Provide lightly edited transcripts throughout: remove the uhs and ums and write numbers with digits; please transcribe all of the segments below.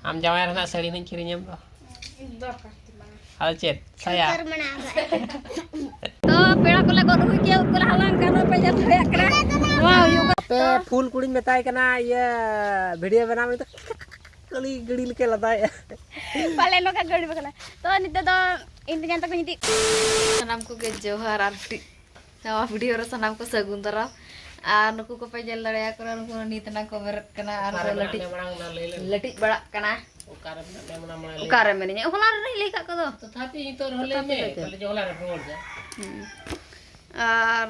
Am jawai anak sari nih kirinya bro. Hal chat saya. तो पेड़ा को लगा रुई के ऊपर हालांग करना पे जब होया करा वाह यो पे फूल कुड़ी मेताय कना ये वीडियो बनावे तो कली गड़ी लेके लदा है पाले नो का गड़ी बकला तो निते तो इंतजार तक निति सनाम को के जोहार आरती नवा वीडियो रे सनाम को सगुन दरा आ नुकु को पे जल लड़या करा नुकु नितना को बेरत कना आर लटी बड़ा कना उकारे मेने होला रे ले का को तथापि तो रहले में पहले जोला रे रोड जा आर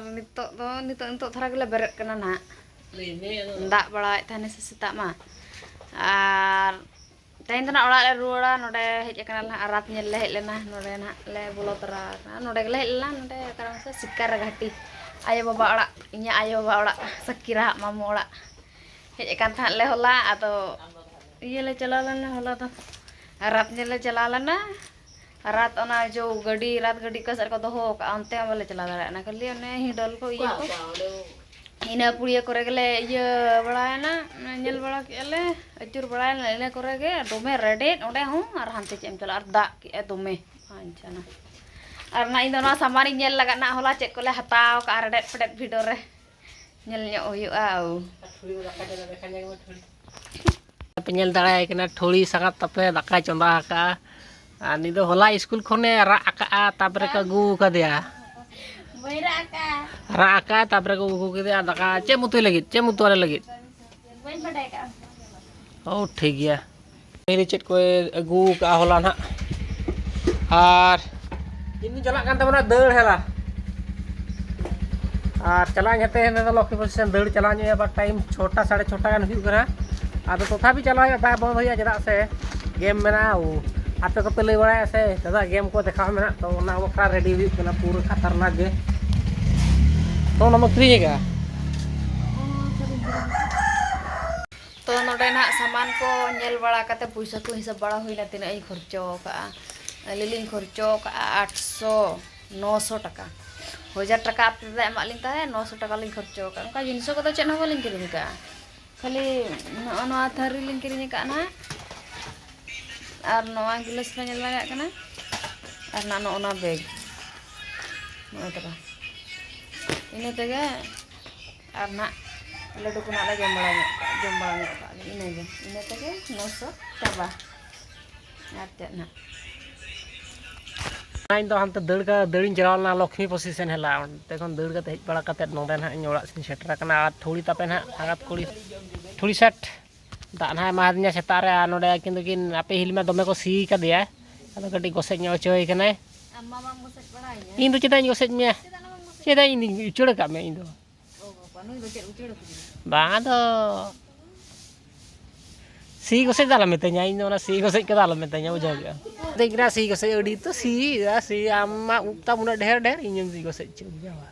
नितो थरा गेले बेरत कना ना दा बड़ा थाने से सेता मा आर तेन तना ओड़ा ले रुड़ा नोडे हेज कना ला रात नेल ले हेज लेना नोडे ना ले बोलो तरा नोडे गेले हेज लेना नोडे कारण से सिक्कार घाटी आयो बाबा ओड़ा इnya आयो बाबा ओड़ा सकीरा मामू ओड़ा हेज कान था ले होला आतो ये ले चला लेना होला तो रात नेल ले चला लेना रात ओना जो गाड़ी रात गाड़ी कसर को दो हो अंते वाले चला ना खाली ने हिडल को इया को ina puria kore gele iya balaena nyel bala kele acur balaena ina kore ge dome redet ode hu ar hante cem chala ar da ki dome ancana ar na indo na samari nyel laga na hola cek kole hataw ka redet pedet video re nyel nya oyu au penyel darai kena tholi sangat tape daka chonda ka ani do hola school khone ra aka tapre ka gu ka dia Raka tabrak ugu gitu ada ka cemutu lagi cemutu ada lagi oh ठीक है ini chat kowe agu ka holan ha ar ini jalak kan teman deur hela ar chalanya te ne lokhi position deur chalanya ya ba time छोटा 6:30 kan huyu kana ado tothapi chalaya ba bond hoya jeda se game mena ape ko pelai bara se dada game ko dekha mena to na okra ready huyu kana pura khatarnak ge तो नमक फ्रीजेगा तो नोडे ना सामान को nail बड़ा कते पैसा को हिसाब बड़ा होइला तिना ई खर्चो का लिलिंग खर्चो का 800 900 टका 1000 टका आपते एमा लिंग ता 900 टका लिंग खर्चो का उनका जिनिसो को तो चेना हो लिंग किरिन का खाली नोआ थारी लिंग किरिन का ना आर नोआ गिलास में नेल लगा कना आर ना नोना बैग नोआ टका ini tega karena ladu kuna la jombalanya ini aja ini tega nosok coba ngerti na nain to ham to deurin jalal na lokhi position hela tekon deur ka tej bala kate nonde na nyola sin setra kana tholi tape na agat kuli tholi set da na mahadnya setare anode kintu kin ape hilma dome ko si ka dia ado kati gosek nyo coy kana amma mang gosek baranya indu cita gosek nya cita ini ucur ka me indu bang ado si gosek dalam metanya indu na si gosek ke dalam metanya ujaga dekra si gosek odi to si ya si amma ukta muna der inyum si gosek chu jawa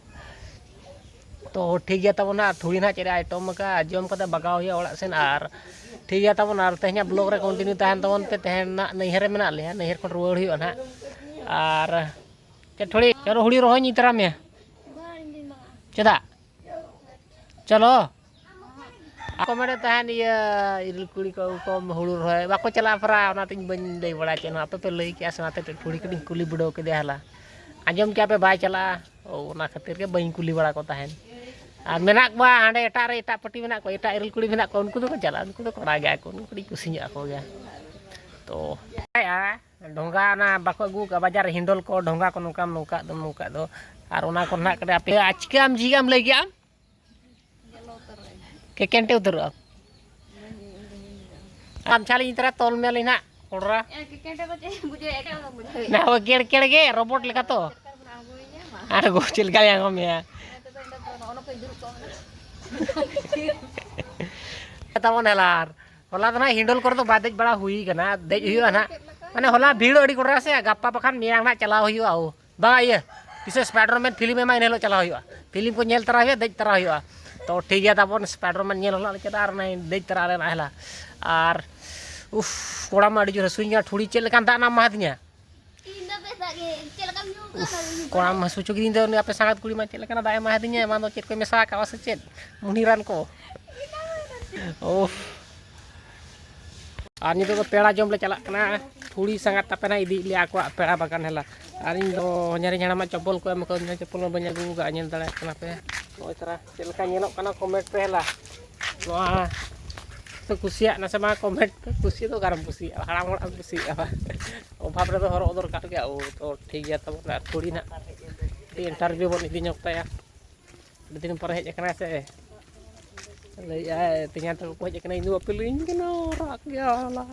to ठीक गया तब ना थोड़ी ना चेरे item का जम कते बगाव हुआ ओड़ा सेन आर ठीक गया तब ना तेहना ब्लॉग रे कंटिन्यू तहन तबन पे तेहना नैहर रे मेना ले नैहर को रुवाड़ हुआ ना आर के थोड़ी चलो हुड़ी रोहई नी तरा में चदा चलो कमेडे तहन ये इरल कुड़ी को हुड़ू रोय बाको चला फरा ना तिन बन दे बड़ा चेन आपे पे लई के आसनाते थोड़ी कडी कुली बुडो के देहला आजम क्या पे बाय चला ओ ना खातिर के बई कुली बड़ा को तहन आर मेना बा हांडे एटा रे एटा पट्टी मेना को एटा इरल कुड़ी मेना को उनको तो चला उनको तो करा गया को उनको कुसी nya को गया तो आ ढोंगा ना बाको अगू का बाजार हिंडोल को ढोंगा को नौका दो आर ओना को ना करे आपे आजकाम जीगाम लई गया के केंटे उतर आम चाली इतरा तोल मेली ना कोडरा के केंटे बचे बुझे एटा बुझे ना वो केड़ गे रोबोट लेका तो आर गो चिल का yang om ya तवन हलार होला तो ना हिंडोल कर तो बादेज बड़ा हुई कना देज हुआ ना माने होला भीड़ अड़ी कोडरा से गप्पा पखान मियां ना चला हुआ ओ बा ये पिसे स्पाइडरमैन फिल्म में इनेलो चला हुआ फिल्म को नेल तरा हुआ देज तरा हुआ तो ठीक है तबन स्पाइडरमैन नेल होला चेदार ना देज तरा रे हला आर उफ कोड़ा मा अड़ी जो सुइया थोड़ी चेल कान दाना माहदिया कोड़ा मा सुचो गिन दो आपे सांगत कुड़ी मा चेल काना दाय माहदिया मा दो चेत को मेसा का से चेत मुनिरान को उफ और नितो तो पेड़ा जम ले चला कना थोड़ी संगत तपेना इदी ले आको पेड़ा बागान हेला और इन दो nyari nyana चप्पल को एम को चप्पल में बन्या गुगा नेल दाड़ा कना पे ओय तरा चेलका नेलो कना कमेंट पे हेला नोआ तो कुसिया ना से मा कमेंट कुसी तो गरम कुसी हराम हराम कुसी अभाव रे हरो दरकार गया ओ तो ठीक गया तब थोड़ी ना इंटरव्यू बन इदी ñokta ya दिन पर हेज कना से ले आए तिnya तो को हेज कना इन अपीलिंग कना राक गया ला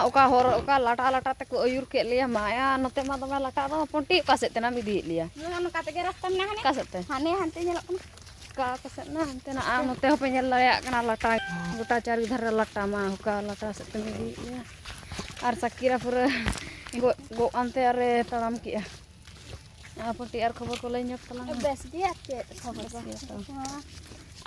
oka hor oka lata lata te ko ayur ke liya maya note ma dama lata do ponti kaset na mi di liya Ano kata kira rastam na hane? kaset te Hane hante nyelok kan? ka kaset na ante na ang note ho penyel layak kana lata guta cari dhar lata ma oka lata set te mi di liya ar sakira pura go ante are talam ki ya ponti ar khobor ko lai nyok talang Bes dia cek sabar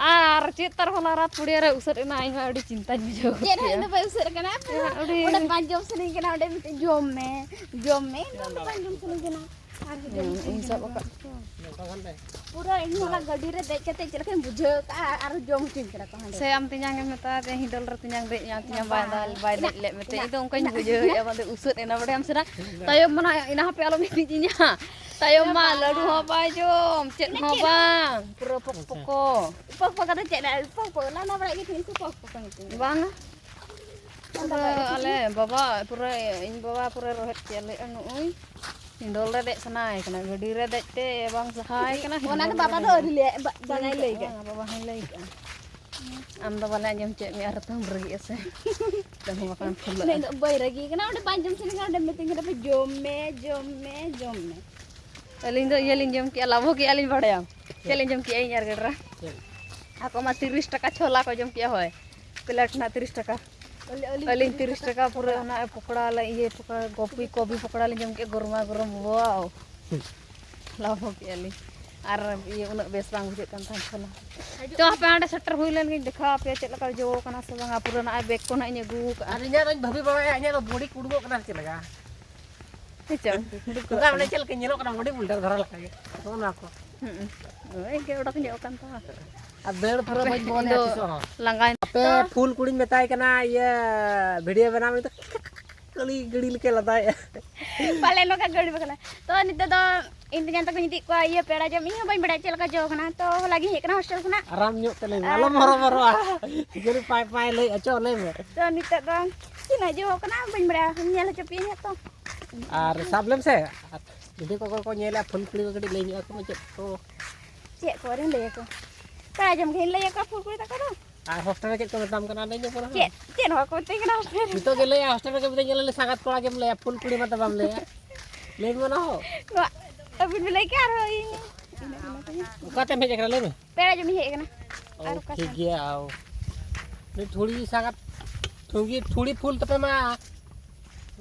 ar citar holarat pudi are usar ina aing adi cinta jo Cek dah itu bayu ser kan apa? adi Udah panjang sering kena udah minta jome udah panjang sering kena. ing sab oka Pura ini malah gadi re dek kete cek kan bujel ka aru jom cing kira ko hande. saya am tinyang meta te hidol ra tinyang de yang tinyang bai le mete itu ongkong bujo ya bade usut ena bade am sera tayo mana ina hape alo mi tinya tayo ma ladu ho bai jom cet ho bang pura poko Pok ada cek dah pok lah na balik gitu pok itu. bang ale baba pura in baba pura rohet chele anu oi hidol re dek sanai kana gadi re dek te bang sahai kana Mana tu bapa tu dile bangai lagi kan. baba hai lai ka am da bala jam cek mi ar tang bergi ase dah makan full Nek dok boy lagi kena udah panjang sering kan udah minta kena jome. aling do yeling jam ki alabo ki aling badaya keling jam ki ai yar gedra ako ma 30 taka chola ko jam ki hoy plate na 30 taka aling 30 taka pura na pokda la ye pokda gobi pokda le jam ki gorma gorom wow labo ki aling ar ye unak bes bang bujut kan tan chola to apa ande setter hui len dekha pe chet laka jo kana se bang pura na bek ko na nya gu arinya raj bhabi baba anya no body kudgo kana chelega Cecong. Bukan mana cel kenyelok kana body buldar dhara laka ge to na ko Oi ke udak nyok kan ta अब बेड़ पर मज बोले आतिसो langgain पे फूल कुड़ी मेताय कना ये video बनावे तो कली गड़ी लेके लदाय Pale lo ka gadi bakala. To nito do intinya tak niti ko iya pera jam ini bain beda cel ka jo kana to lagi hek kana hostel kana. आराम ᱧᱚᱜ तले आलो मरो मरो गरी पाय पाय ले अचो ले में To nito do sina jo kana bain beda nyel cepi nya to. आर साबलम से jadi को nyela फूल कुड़ी को गड़ी ले ᱧᱚᱜ को मच तो Cek ko ren le ko. Pera jam khin le ka fur kuita ka do. आर हॉस्टल में को दाम कना ले पर Cek no ko te kana hostel. नितो गेले हॉस्टल में के बदे ले सांगत कोड़ा के ले फूल कुड़ी मत बाम ले ले मना हो Ko abin bilai ka ro ini. उकाते में जकरा ले में Pera jam hek kana. और ठीक गया आओ ने थोड़ी सांगत थोड़ी फूल तपे मा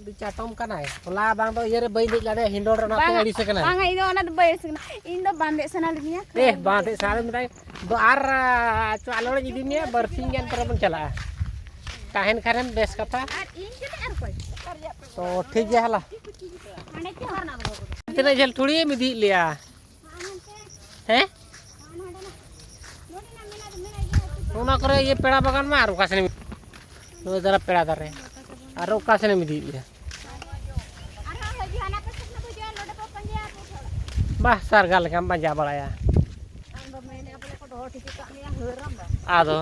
di chatom kana ya ola bang do yere bai dik lade hindor na te adi se kana Bang ini ona do bayar sekana. Indo bande sana linya. bang de sare mitai do ar chalo jadi ni bersing kan terus chala kahen karen bes kata Ar ini jadi ar koi. तो ठीक है हला Ane ke harna do. इतना जल थोड़ी है मिदी लिया हैं उना करे ये पेड़ा बागान में आरो कासने तो जरा पेड़ा दरे आरो कासने मिदी लिया Ara lagi anak kesek na bujan lo dapat panja apa soal. bah sargal kam banja balaya Ando main apa le ko do tik ka ni heram ba. ado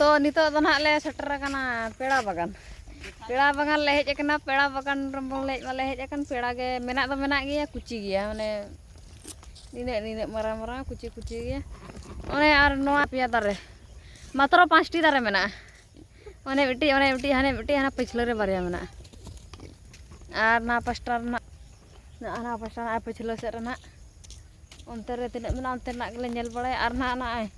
तो नितो तो ना ले सेटर kana पेड़ा बागान ले हेज kana पेड़ा बागान रंबong ले वाले hedge kan peda ge menak do menak ge kuci ge mane nine marang kuci ge one ar noa pia dare matro 5 ti dare menak one beti hana pichlo re barya menak ar na pastar na ana pastar a pichlo se na onte re tinak menak onte nak le nyel balai ar na ai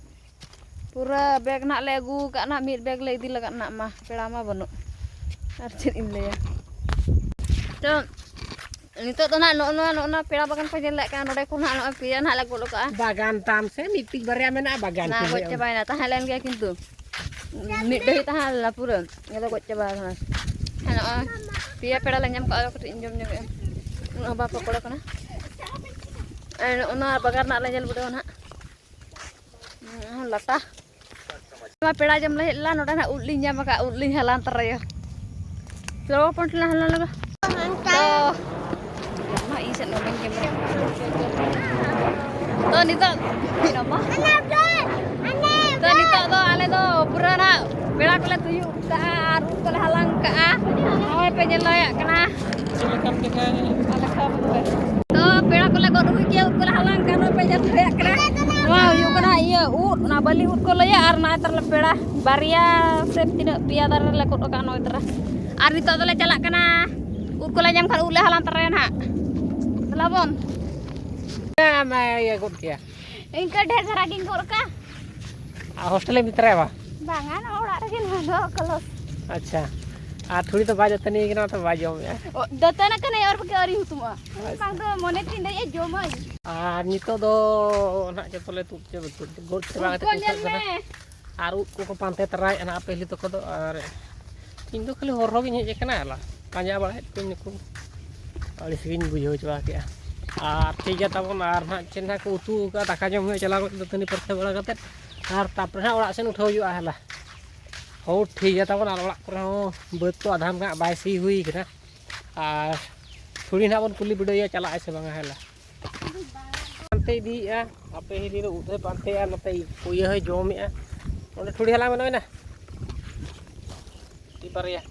पूरा bag ना ले अगू का ना मिट bag ले इदी लगा ना मा पेड़ा मा बनु ar chin in le तो नितो तो ना नो पेड़ा बागान पे ले का नोडे को ना नो पिया ना ले गोलो का bagan tam se mitik barya mena bagan ना गोच चबाय ना ता हेलन के किंतु मिट दही ता ला पूरा ये तो गोच चबा ना ना पिया पेड़ा ले ñam का कटी जम जम ना बा पकोड़ा कना ना बागान ना ले जल बडो ना लटा पेड़ा जम ले ला नोडा ना उडली ᱧᱟᱢ aka उडली halan taraya lo pon la halan la to ma isen no men game to nito nama to nito to ale to pura na peda kole tuyu ka aru kole halang ka awe pe nyelaya kana silakan kita to peda kole go ruhi ke kole halang ka no pe nyelaya kana wah yu kana iya na bali ut kole ya ar na tar peda baria sep tina pia dar le ko ka no itra ar nito to le chalak kana ut kole nyam kan ule halang taren ha labon ma ya gut kia Ingka ढेर सारा गिंग को का hostel में मित्र है वा बांगा ओड़ा रे ना कलो अच्छा थोड़ी तो बाज तनी कि ना तो बाजो में दतना कने और के और तुम बांग तो मने तिंदे ए जोम नितो दो ना जतले तू जे गोट से बाग आर को पांते तराय ना पहली तो को और इन तो खाली होरो गिन हे कना ला पांजा बाय पिन को अड़ी सिन बुझो चवा के और ठीक है तब और ना चेना को उतू का दाका जम हुए चला तो तनी परते बड़ा करते और तापर ना ओड़ा सेन उठाव हुआ हला हो ठीक है तब और ओड़ा करे हो बत तो आधाम का बाय सी हुई कना और थोड़ी ना बन कुली बिडो चला से बांगा हला पांते दी आपे ही रे उधे पांते नते कोई है जोम है ओने थोड़ी हला में ना ती पारिया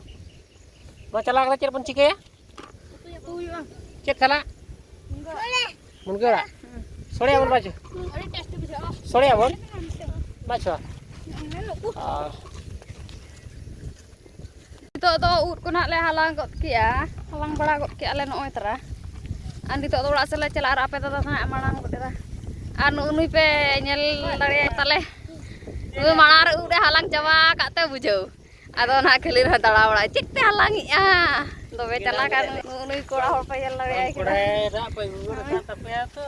मा चला कर चेर बन चिके चेक खला मुनगड़ा सोड़े बन बाजू सोड़े बन बाछो nito to ut ko na le halang got kia halang bala got kia le noy tara an nito to orak sele chala ar ape ta na marang got tara an unui pe nyel dare tale u manar u de halang jawa ka te bujau ado na khelir ha dara bala chik te halang ya dobe chala kan unui kora hor pe yel dare कोड़े रा पे गुड़ का पे तो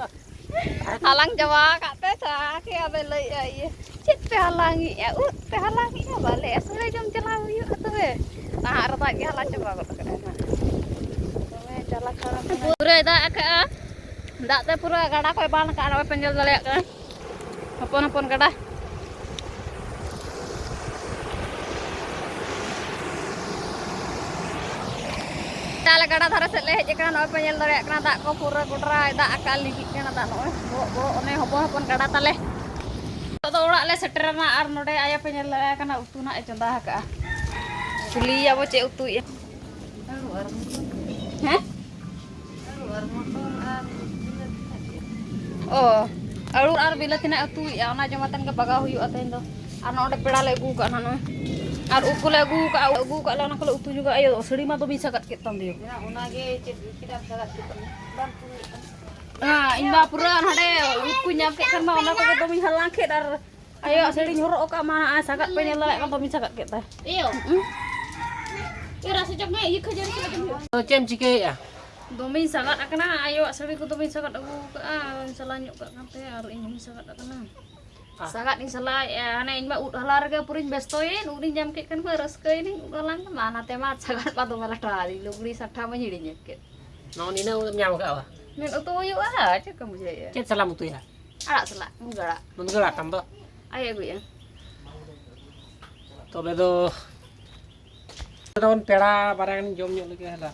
halang jawa ka te sa ke abe le ye chik te halang ya ut te halang ya bale asle jom chala yu to be nah rata ge halang coba got ka na dobe chala kara pura da ka dak te pura gada ko ban ka na penjel dale ka hapon gada Tala gada dhara set le hej kana no penyel dare kana dak ko pura gudra dak akal ligi kana dak no bo one hopon gada tale to orak le seterna ar node aya penyel dare kana utu na e conda ka kuli abo ce utu ya heh oh alur ar bila tina utu ya ona jomatan ke baga huyu aten do ar node peda le gu ka na no ar uku le gu ka la na kala utu juga ayo seri ma to bisa kat ketam dio ya ona ge tidak sagat ketam nah inda pura hade uku nyam ke kan ma ona ko to mi halang ke dar ayo seri nyoro ka mana sagat penyel le kan to bisa kat ket iyo ira sejak me ik khajari तो चेम चिके या domi sagat akana ayo seri ko domi sagat aku ka salanyuk ka kante ar ini sagat akana sagat ni salah ya ane inba ud halarga purin bestoin udin jam ke kan beres ke ini udalang mana tema sagat patu malah tadi lugri sakta menjadinya ke no ni na nyam ka wa men utu yu cek kamu ya cet salam tu ya ala salah enggak मुनगड़ा tam तो ayo gue ya तबे दो तवन पेड़ा बारान जम ᱧᱚᱜ लगे हला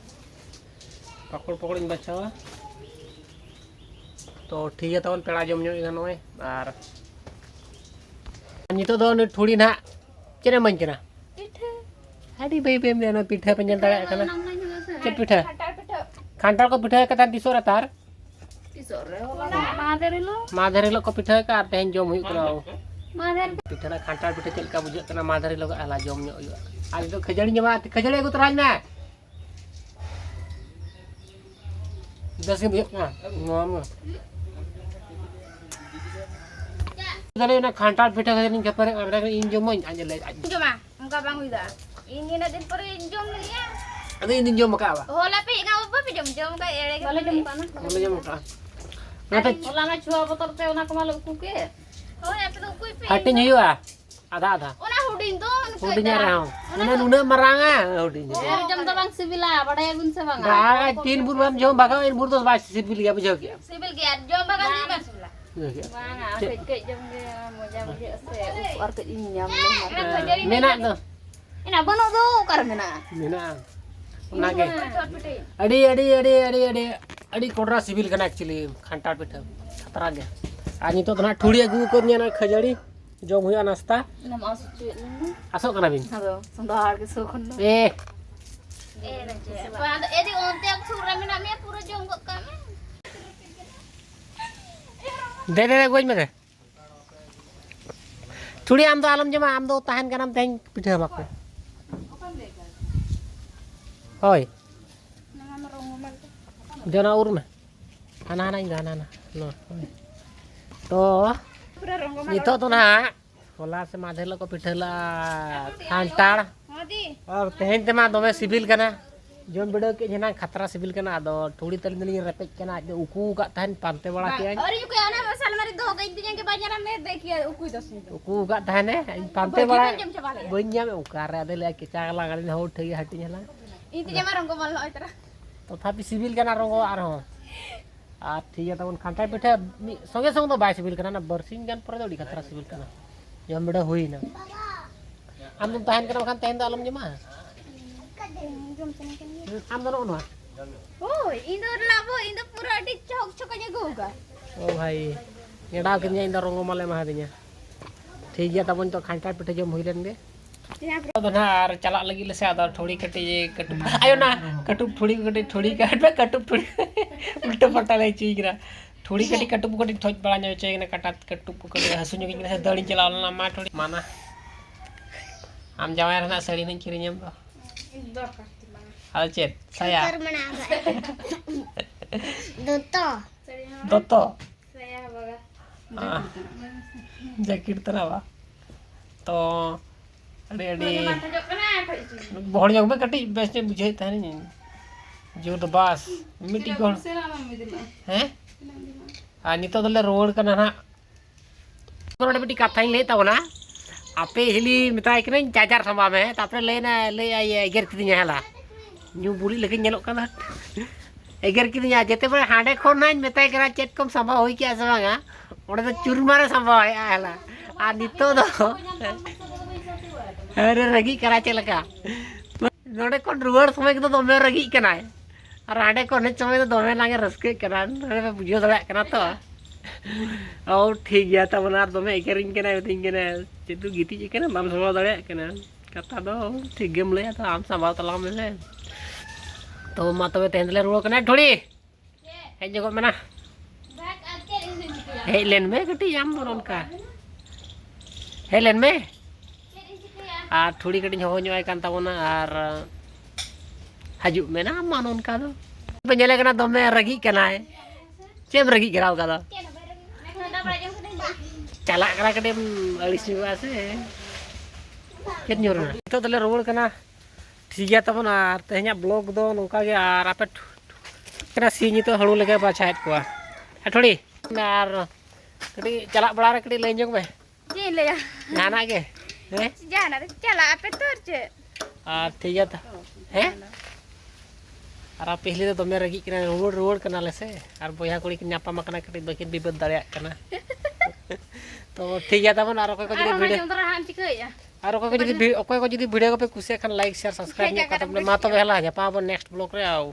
पकड़ पकड़ बचावा तो ठीक है तवन पेड़ा जम ᱧᱚᱜ गानोय और नितो दो थोड़ी ना चेरे मन केना हाडी बे बे मेना पिठा पेंजल दाड़ा kana चे पिठा खांटाल को पिठा कता दिसो रे तार tisore hola माधेरी लो को पिठा का तेन जम हुई करा madher पिठा ना खांटाल पिठा चेल का बुझे तना माधेरी लो आला जम ᱧᱚᱜ हुई आज तो खजड़ी जमा खजड़ी को तराज ना 10 मिनट ना ngom Dale na kantal pita ka ning kapare abra in jomo anjale coba engka bang uida ini na din pare jom ya ado in jomo ka ba hola pe nga ba pe jom ka ere ka jom pana hola jomo ka nata hola na chua botor te ona kamalu ku ke hola pe to kui pe hatin hiwa ada ona hudin to hudin nya raw una nuna maranga hudin jom to bang sibila badai gun se bang ba tin bur bam jom baga in bur dos ba sibil ya bujo sibil ke jom baga ni bang Bang, kek jam dia mau jam dia se uar ke inyam leh. Menak tuh. Ina bono do kar mena. Menak. Onage. Adi कोडरा civil कना actually खंटार पिठा खतरा गया आज नितो तना ठुड़ी अगु को न्या खजड़ी जम हुआ नाश्ता Nam asu cuit ni. आसो कना बिन Hado, sandar ke so kon. ए Pada edi onte aku surah mina me pura jonggok kami. दे गोज में ठुड़ी आम दो आलम जमा आम दो तहन कनाम तें पिठा बाको होय Nama rongo mal. जना उर में आना आना इंगा आना नो तो Pura rongo mal. नितो तो ना होला से माधेला को पिठला खांटाड़ Hadi. और तेहन तेमा दोमे सिविल कना जोन बिडो के जना खतरा सिविल कना दो थोड़ी तलनी रेपेज कना उकू का तहन पानते बड़ा के और ये क्या ना मसाला मारी दो गई दिन के बाजार में देखिए उकुई दस मिनट. उकू का तहन पानते बड़ा जम चबा ले. बन्या में उकार रे ले के चागला गाड़ी हो ठई हटी हला Inti jama rongo mal lo itara. तथापि सिविल कना रंगो आर हो आ ठीक है तवन खांटा पिठा संगे संग तो बाय सिविल कना ना बरसिंग गन पर दोडी खतरा सिविल कना जम बिडो होई ना आम तुम तहन कना खान तहन आलम जमा Jom sana kan. आम दोनो नो Oh, indo labo, indo pura di chok chokanya goga. ओ भाई नेडा किन्या इंदा रंगो माले मा दिnya ठीक है तवन तो खांटा पिठा जम होई लेन गे Jangan तो ना आर चला लगी ले से आदा थोड़ी कटी ये कटु आयो ना कटु थोड़ी कटी थोड़ी काट में कटु थोड़ी उल्टा पट्टा ले चीगरा थोड़ी कटी कटु कटी ठोज बड़ा न्यो चेग ना कटा कटु कटी हसु न्यो किन से दड़ी चला ना मा थोड़ी माना हम जावा ना सड़ी नहीं किरी nyam तो indo pasti mana. हाल चेत saya Doto. दोतो Saya baga. Jacket तरह तो अरे अरे Tunjuk kena. बहुत जगह में कटी बेस्ट बुझे था नहीं जो तो बस मिट्टी को हैं आ नितो दले रोड कना ना कोन बिटी कथा ले ताव ना आपे हिली मिताय कने चार्जर संभा में तापरे लेना ले आई एगर किदिया हला न्यू बुली लेके नेलो कना एगर किदिया जेते पर हांडे खोन ना मिताय कना चेट कम संभा होई क्या संभागा ओडे तो चुर मारे संभा हला आ नितो दो अरे रगी करा चलका नोडे कोन रुवर समय के तो दोमे रगी कना और हांडे कोन समय तो दोमे लागे रसके कना नोडे बुझियो दड़ा कना तो और ठीक गया तब ना दोमे एकरिंग कना थिंग कना चितु गीती जे कना बाम सवा दड़ा कना कथा दो ठीक गेम ले तो आम संभाव तला में से तो मा तबे तेंदले रुवर कना थोड़ी हे जगो मना Back aja ini juga. हे लेन में कटी आम दोन का हे लेन में आ थोड़ी कटी हो न्योय कान तावना आर हजू में ना मानोन का दो पेंजले कना दोमे रगी कना है चेम रगी गिराव का दो Nak belajar kedai. चला करा कटे अड़िस से चेत न्योर तो तले रोड कना ठीक गया तबन आर तेह냐 ब्लॉग दो नोका गे आर आपे कना सी नि तो हळू लगे बाछायत कोआ थोड़ी आर कटी चला बड़ा रे कटी ले जोंग में Ini le ya. गाना गे हैं Jangan ada cala apa tuh ce. ठीक है हैं और पहले तो दमे रगी कना रोड रोड कना ले से और बोया कुड़ी के न्यापा मकना कटी बकिन बिबद दड़या कना तो ठीक है तबन और को जदी video Jom terahan cik ya. और को जदी वीडियो को कुछ वीडियो को पे कुसे खान लाइक शेयर सब्सक्राइब न्यो का तबले मा तो बेला जा पाबो नेक्स्ट ब्लॉग रे आओ